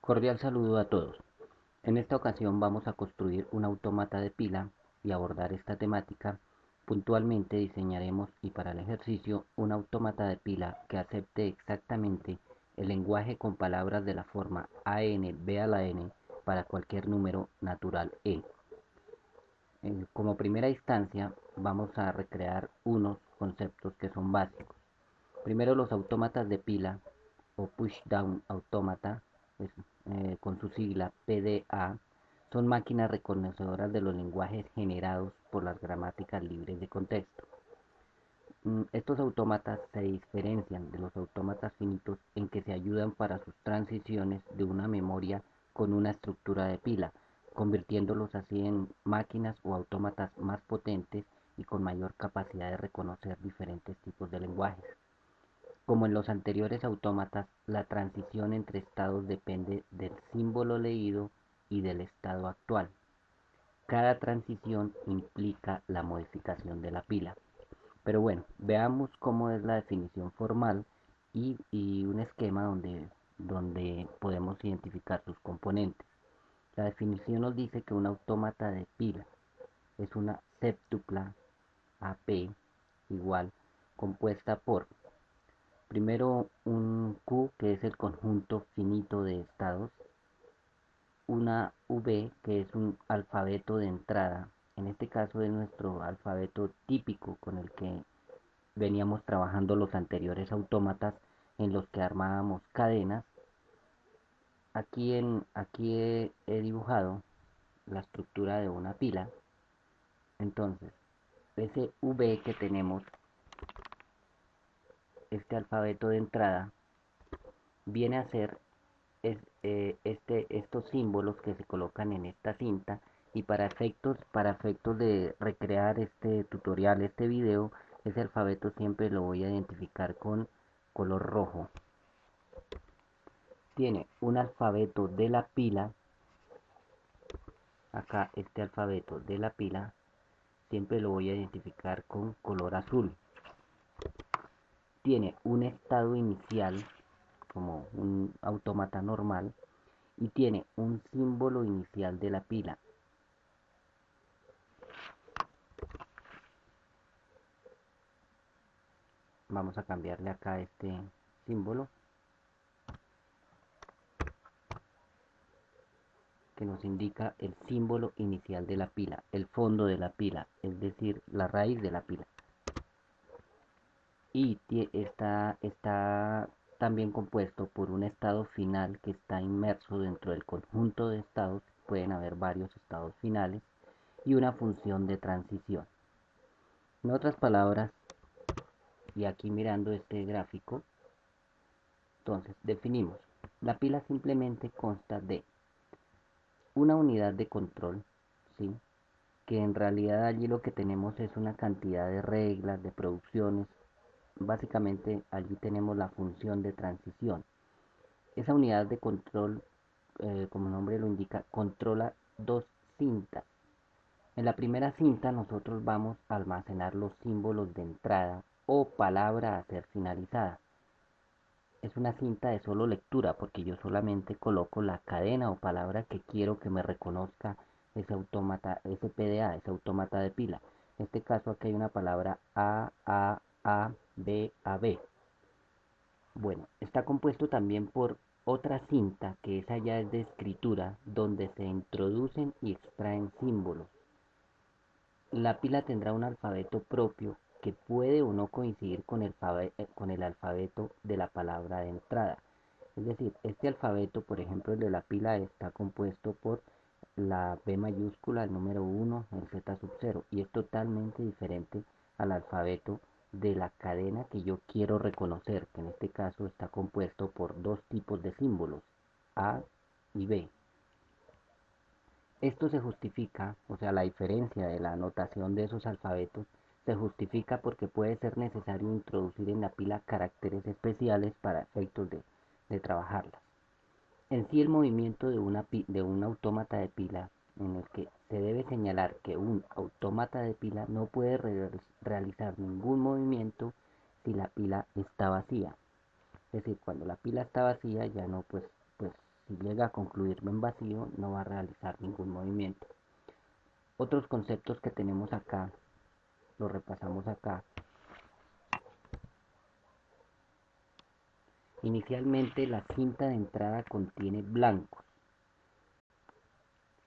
Cordial saludo a todos. En esta ocasión vamos a construir un autómata de pila y abordar esta temática. Puntualmente diseñaremos y para el ejercicio un autómata de pila que acepte exactamente el lenguaje con palabras de la forma a n b a la n para cualquier número natural e. Como primera instancia vamos a recrear unos conceptos que son básicos. Primero, los autómatas de pila o push down automata, pues, con su sigla PDA, son máquinas reconocedoras de los lenguajes generados por las gramáticas libres de contexto. Estos autómatas se diferencian de los autómatas finitos en que se ayudan para sus transiciones de una memoria con una estructura de pila, convirtiéndolos así en máquinas o autómatas más potentes y con mayor capacidad de reconocer diferentes tipos de lenguajes. Como en los anteriores autómatas, la transición entre estados depende del símbolo leído y del estado actual. Cada transición implica la modificación de la pila. Pero bueno, veamos cómo es la definición formal y un esquema donde podemos identificar sus componentes. La definición nos dice que un autómata de pila es una séptupla AP igual compuesta por primero un Q, que es el conjunto finito de estados, una V, que es un alfabeto de entrada. En este caso es nuestro alfabeto típico con el que veníamos trabajando los anteriores autómatas en los que armábamos cadenas. Aquí he dibujado la estructura de una pila. Entonces, ese V que tenemos, este alfabeto de entrada, viene a ser estos símbolos que se colocan en esta cinta y para efectos de recrear este tutorial, este video, ese alfabeto siempre lo voy a identificar con color rojo. Tiene un alfabeto de la pila, acá este alfabeto de la pila siempre lo voy a identificar con color azul. Tiene un estado inicial como un autómata normal y tiene un símbolo inicial de la pila. Vamos a cambiarle acá este símbolo que nos indica el símbolo inicial de la pila, el fondo de la pila, es decir, la raíz de la pila. Y está también compuesto por un estado final que está inmerso dentro del conjunto de estados, pueden haber varios estados finales, y una función de transición. En otras palabras, y aquí mirando este gráfico, entonces definimos, la pila simplemente consta de una unidad de control, ¿sí? Que en realidad allí lo que tenemos es una cantidad de reglas, de producciones. Básicamente allí tenemos la función de transición. Esa unidad de control, como el nombre lo indica, controla dos cintas. En la primera cinta nosotros vamos a almacenar los símbolos de entrada o palabra a ser finalizada. Es una cinta de solo lectura porque yo solamente coloco la cadena o palabra que quiero que me reconozca ese autómata, ese PDA, ese autómata de pila. En este caso aquí hay una palabra A, B, A, B. Bueno, está compuesto también por otra cinta que esa ya es de escritura donde se introducen y extraen símbolos. La pila tendrá un alfabeto propio que puede o no coincidir con el alfabeto de la palabra de entrada. Es decir, este alfabeto, por ejemplo, el de la pila está compuesto por la B mayúscula, el número 1, el Z sub 0, y es totalmente diferente al alfabeto de la cadena que yo quiero reconocer, que en este caso está compuesto por dos tipos de símbolos, A y B. Esto se justifica, o sea, la diferencia de la anotación de esos alfabetos se justifica porque puede ser necesario introducir en la pila caracteres especiales para efectos de trabajarlas. En sí el movimiento de un autómata de pila en el que se debe señalar que un autómata de pila no puede realizar ningún movimiento si la pila está vacía. Es decir, cuando la pila está vacía ya no pues Si llega a concluir en vacío, no va a realizar ningún movimiento. Otros conceptos que tenemos acá, los repasamos acá. Inicialmente la cinta de entrada contiene blancos,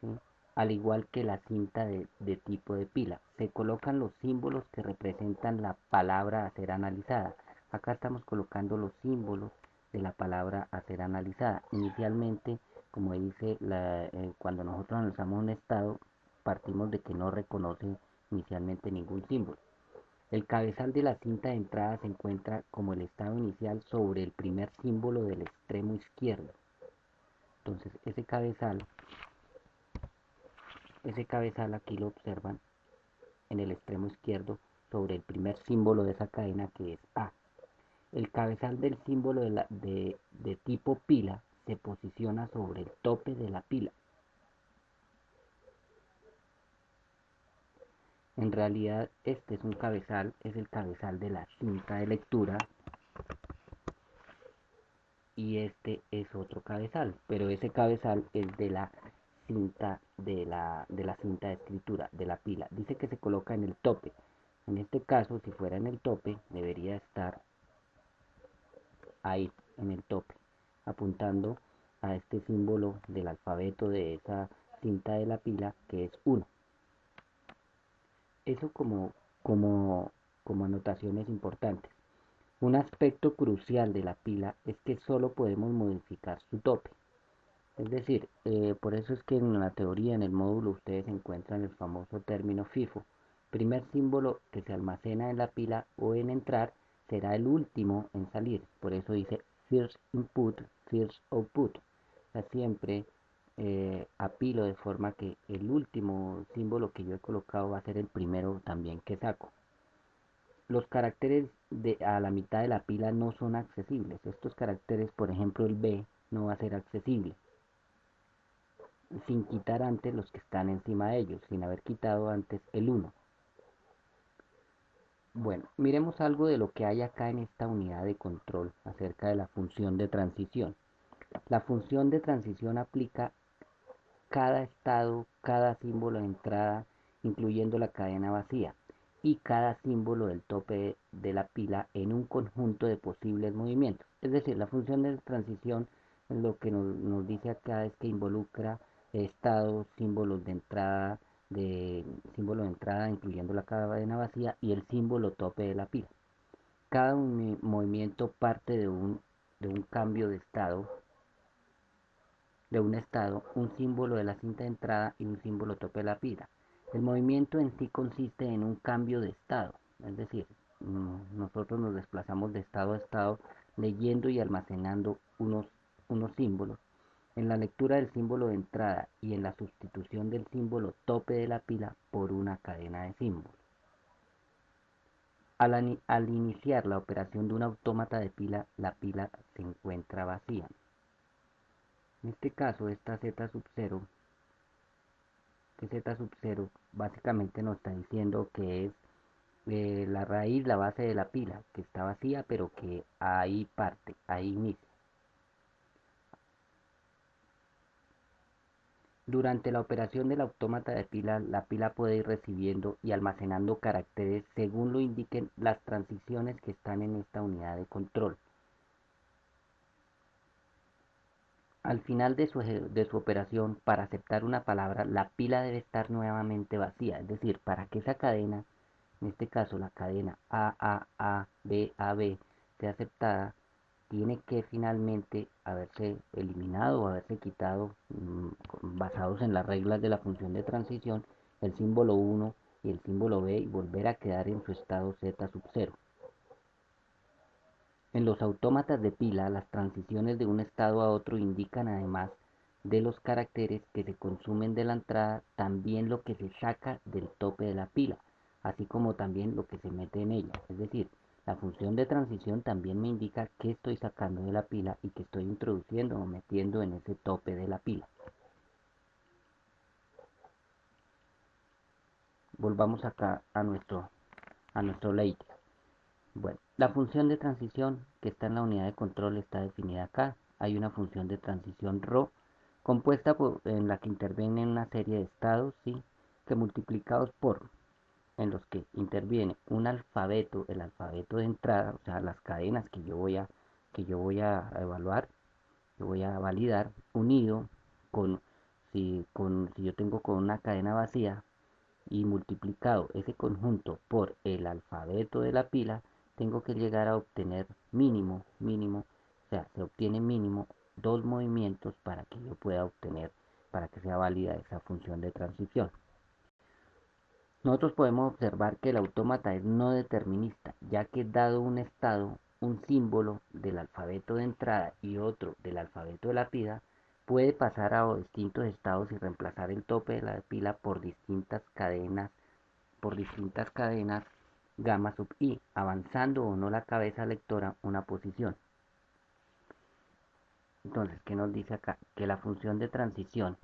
¿sí? Al igual que la cinta de tipo de pila. Se colocan los símbolos que representan la palabra a ser analizada. Acá estamos colocando los símbolos de la palabra a ser analizada. Inicialmente, como dice, cuando nosotros analizamos un estado, partimos de que no reconoce inicialmente ningún símbolo. El cabezal de la cinta de entrada se encuentra como el estado inicial sobre el primer símbolo del extremo izquierdo. Entonces ese cabezal aquí lo observan en el extremo izquierdo sobre el primer símbolo de esa cadena, que es A. El cabezal del símbolo de tipo pila se posiciona sobre el tope de la pila. En realidad este es un cabezal, es el cabezal de la cinta de lectura, y este es otro cabezal, pero ese cabezal es de la cinta de la cinta de escritura, de la pila. Dice que se coloca en el tope. En este caso, si fuera en el tope, debería estar ahí, en el tope, apuntando a este símbolo del alfabeto de esa cinta de la pila, que es 1. Eso como anotaciones importantes. Un aspecto crucial de la pila es que solo podemos modificar su tope. Es decir, por eso es que en la teoría, en el módulo, ustedes encuentran el famoso término FIFO. Primer símbolo que se almacena en la pila o en entrar será el último en salir. Por eso dice first input, first output. O sea, siempre apilo de forma que el último símbolo que yo he colocado va a ser el primero también que saco. Los caracteres a la mitad de la pila no son accesibles. Estos caracteres, por ejemplo, el B no va a ser accesible, sin quitar antes los que están encima de ellos, sin haber quitado antes el 1. Bueno, miremos algo de lo que hay acá en esta unidad de control acerca de la función de transición. La función de transición aplica cada estado, cada símbolo de entrada, incluyendo la cadena vacía, y cada símbolo del tope de la pila en un conjunto de posibles movimientos. Es decir, la función de transición, lo que nos dice acá es que involucra estados, símbolo de entrada, incluyendo la cadena vacía, y el símbolo tope de la pila. Cada movimiento parte de un cambio de un estado, un símbolo de la cinta de entrada y un símbolo tope de la pila. El movimiento en sí consiste en un cambio de estado, es decir, nosotros nos desplazamos de estado a estado leyendo y almacenando unos símbolos. En la lectura del símbolo de entrada y en la sustitución del símbolo tope de la pila por una cadena de símbolos. Al iniciar la operación de un autómata de pila, la pila se encuentra vacía. En este caso, esta Z sub 0, que Z sub 0 básicamente nos está diciendo que es la raíz, la base de la pila, que está vacía, pero que ahí parte, ahí inicia. Durante la operación del autómata de pila, la pila puede ir recibiendo y almacenando caracteres según lo indiquen las transiciones que están en esta unidad de control. Al final de su operación, para aceptar una palabra, la pila debe estar nuevamente vacía, es decir, para que esa cadena, en este caso la cadena A, B, sea aceptada, tiene que finalmente haberse eliminado o haberse quitado, basados en las reglas de la función de transición, el símbolo 1 y el símbolo B, y volver a quedar en su estado Z sub 0. En los autómatas de pila, las transiciones de un estado a otro indican, además de los caracteres que se consumen de la entrada, también lo que se saca del tope de la pila, así como también lo que se mete en ella. Es decir, la función de transición también me indica qué estoy sacando de la pila y qué estoy introduciendo o metiendo en ese tope de la pila. Volvamos acá a nuestro layout. Bueno, la función de transición que está en la unidad de control está definida acá. hay una función de transición ρ compuesta en la que intervienen una serie de estados, ¿sí? Que multiplicados por en los que interviene un alfabeto, el alfabeto de entrada, o sea, las cadenas que yo voy a evaluar, que voy a validar, unido con si yo tengo con una cadena vacía y multiplicado ese conjunto por el alfabeto de la pila, tengo que llegar a obtener mínimo, o sea, se obtiene mínimo dos movimientos para que yo pueda obtener, para que sea válida esa función de transición. Nosotros podemos observar que el autómata es no determinista, ya que dado un estado, un símbolo del alfabeto de entrada y otro del alfabeto de la pila, puede pasar a distintos estados y reemplazar el tope de la pila por distintas cadenas gamma sub i, avanzando o no la cabeza lectora una posición. Entonces, ¿qué nos dice acá? Que la función de transición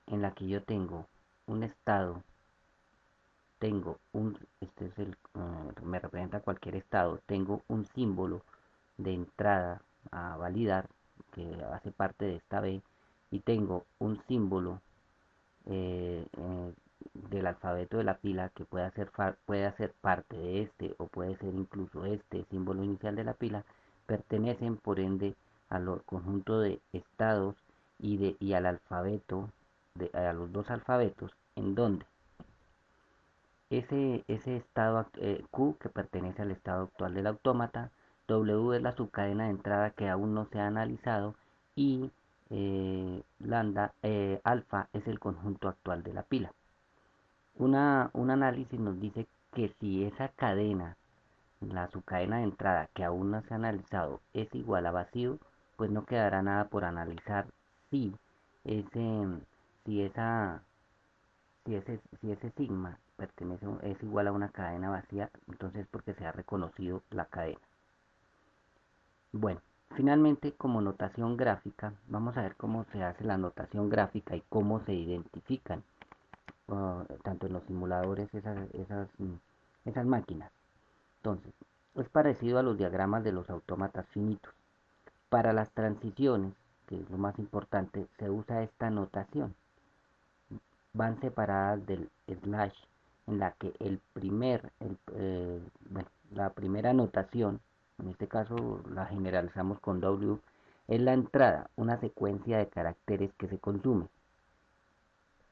en la que yo tengo un estado, este es me representa cualquier estado, tengo un símbolo de entrada a validar que hace parte de esta B y tengo un símbolo del alfabeto de la pila que puede hacer parte de este o puede ser incluso este símbolo inicial de la pila, pertenecen por ende al conjunto de estados y al alfabeto, a los dos alfabetos, en donde ese estado Q que pertenece al estado actual del autómata, W es la subcadena de entrada que aún no se ha analizado y lambda, alfa es el conjunto actual de la pila. Un análisis nos dice que si esa cadena, la subcadena de entrada que aún no se ha analizado, es igual a vacío, pues no quedará nada por analizar si ese, si esa, si ese sigma es igual a una cadena vacía, entonces porque se ha reconocido la cadena. Bueno, finalmente como notación gráfica, vamos a ver cómo se hace la notación gráfica y cómo se identifican tanto en los simuladores esas máquinas. Entonces, es parecido a los diagramas de los autómatas finitos. Para las transiciones, que es lo más importante, se usa esta notación. Van separadas del slash, en la que la primera notación, en este caso la generalizamos con W, es la entrada, una secuencia de caracteres que se consume.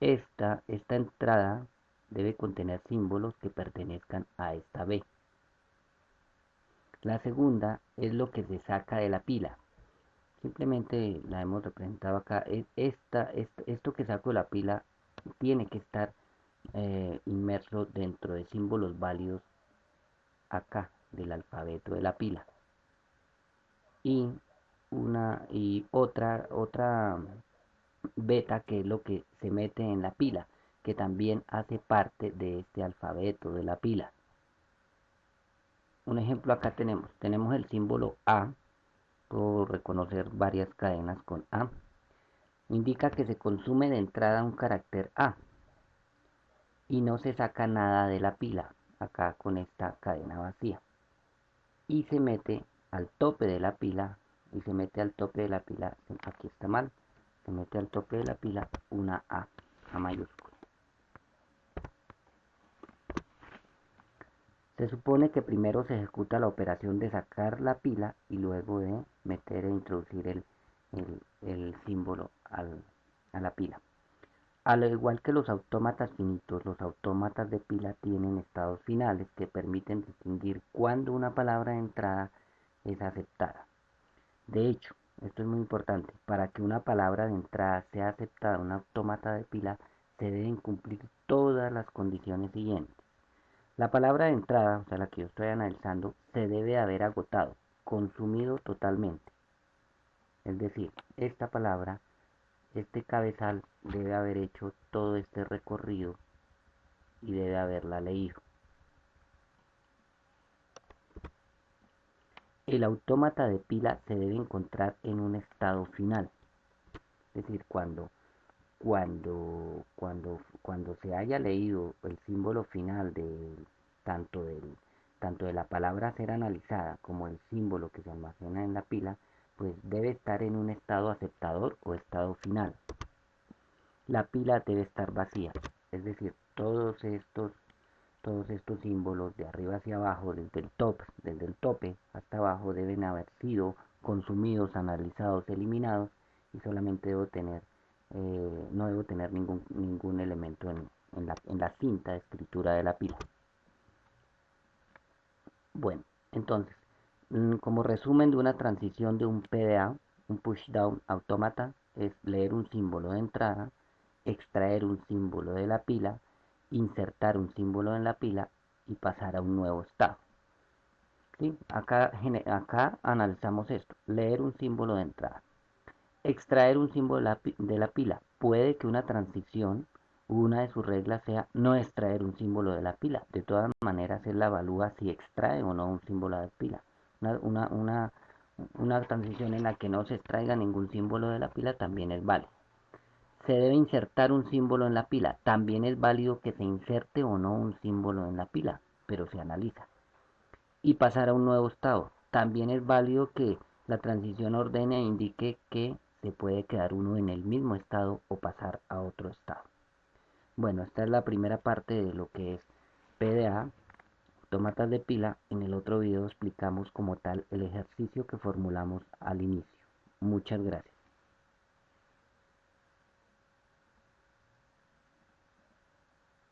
Esta entrada debe contener símbolos que pertenezcan a esta B. La segunda es lo que se saca de la pila. Simplemente la hemos representado acá. Esto que saco de la pila tiene que estar inmerso dentro de símbolos válidos acá del alfabeto de la pila. Y otra beta, que es lo que se mete en la pila, que también hace parte de este alfabeto de la pila. Un ejemplo acá tenemos el símbolo A, puedo reconocer varias cadenas con A. Indica que se consume de entrada un carácter A y no se saca nada de la pila, acá con esta cadena vacía. Y se mete al tope de la pila, aquí está mal, se mete al tope de la pila una A mayúscula. Se supone que primero se ejecuta la operación de sacar la pila y luego de meter e introducir el símbolo a la pila. Al igual que los autómatas finitos, los autómatas de pila tienen estados finales que permiten distinguir cuándo una palabra de entrada es aceptada. De hecho, esto es muy importante, para que una palabra de entrada sea aceptada en un autómata de pila se deben cumplir todas las condiciones siguientes. La palabra de entrada, o sea, la que yo estoy analizando, se debe haber agotado, consumido totalmente. Es decir, esta palabra, este cabezal, debe haber hecho todo este recorrido y debe haberla leído. El autómata de pila se debe encontrar en un estado final. Es decir, cuando se haya leído el símbolo final tanto de la palabra a ser analizada como el símbolo que se almacena en la pila, pues debe estar en un estado aceptador o estado final. La pila debe estar vacía, es decir, todos estos símbolos de arriba hacia abajo, desde el tope hasta abajo, deben haber sido consumidos, analizados, eliminados, y solamente no debo tener ningún elemento en la cinta de escritura de la pila. Bueno, entonces, como resumen de una transición de un PDA, un pushdown automata es leer un símbolo de entrada, extraer un símbolo de la pila, insertar un símbolo en la pila y pasar a un nuevo estado. ¿Sí? Acá analizamos esto, leer un símbolo de entrada, extraer un símbolo de la pila. Puede que una transición, una de sus reglas sea no extraer un símbolo de la pila. De todas maneras, él la evalúa si extrae o no un símbolo de pila. Una, una, una, una transición en la que no se extraiga ningún símbolo de la pila también es válida. Se debe insertar un símbolo en la pila. También es válido que se inserte o no un símbolo en la pila, pero se analiza. Y pasar a un nuevo estado. También es válido que la transición ordene e indique que se puede quedar uno en el mismo estado o pasar a otro estado. Bueno, esta es la primera parte de lo que es PDA, autómatas de pila. En el otro video explicamos como tal el ejercicio que formulamos al inicio. Muchas gracias.